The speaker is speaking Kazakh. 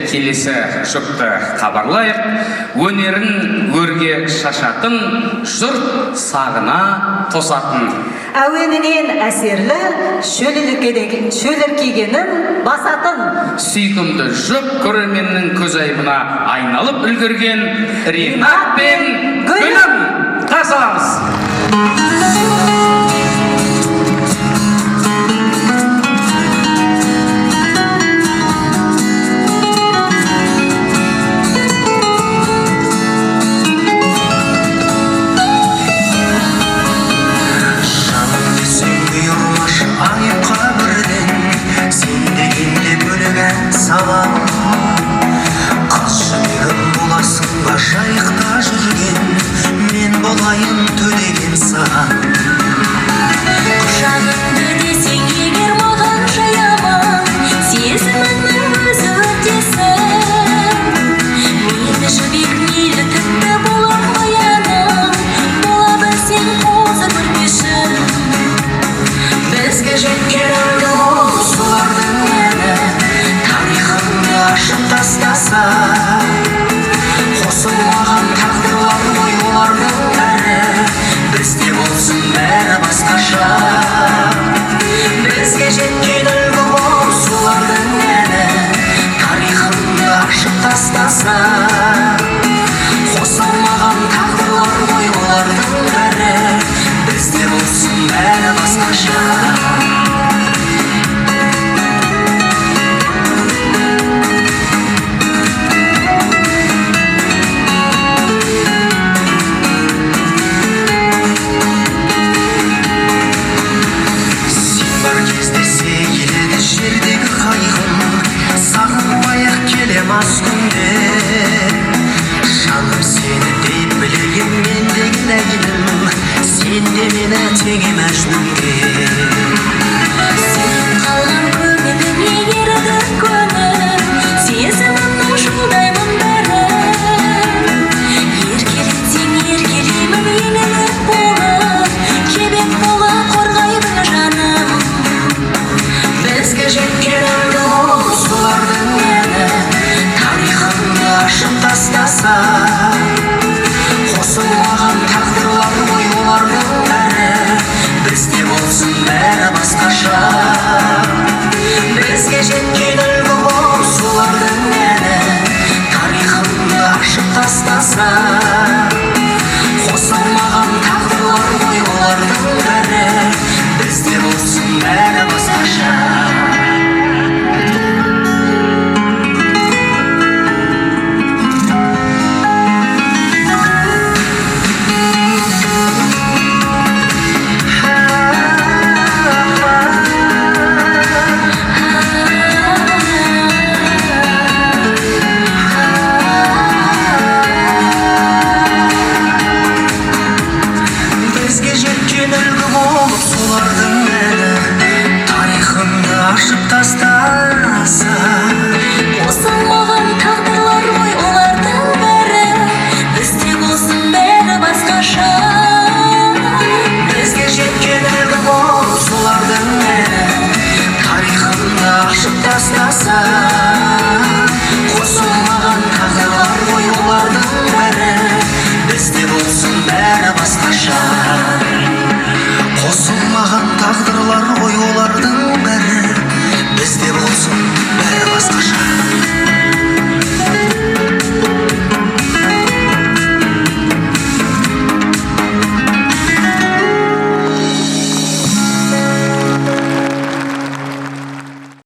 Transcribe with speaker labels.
Speaker 1: келесі жұпты хабарлайық. Өнерін өрге шашатын, жұрт сағына тосатын.
Speaker 2: Әуенінен әсерлі, шөліркегенін басатын.
Speaker 1: Сүйкімді жұп көрерменнің көз айыбына айналып үлгерген Ринат пен Гүлім. Қарсы
Speaker 3: жайықта жүрген мен болайын төлеген саған.
Speaker 4: Құшағымды десең егер маған жаяман, сезіміңнің өзі өтесің. Мені жібек мейлі тіпті болар баяным, бола білсең қозы көрпешім. Бізге жеткен үлгі ол солардың әні, тарихымды ашып тастаса. Қосылмаған тағдырлар ғой олардың бәрі, бізде болсын бәрі басқаша. Бізге жеткен үлгі бол солардың әні, тарихымды ашып тастаса. Қосылмаған тағдырлар ғой олардың бәрі, бізде болсын бәрі басқаша. Аз күнде жаным сені деп білеген мендегі ләйлім, сен де мені теге мәжнүн.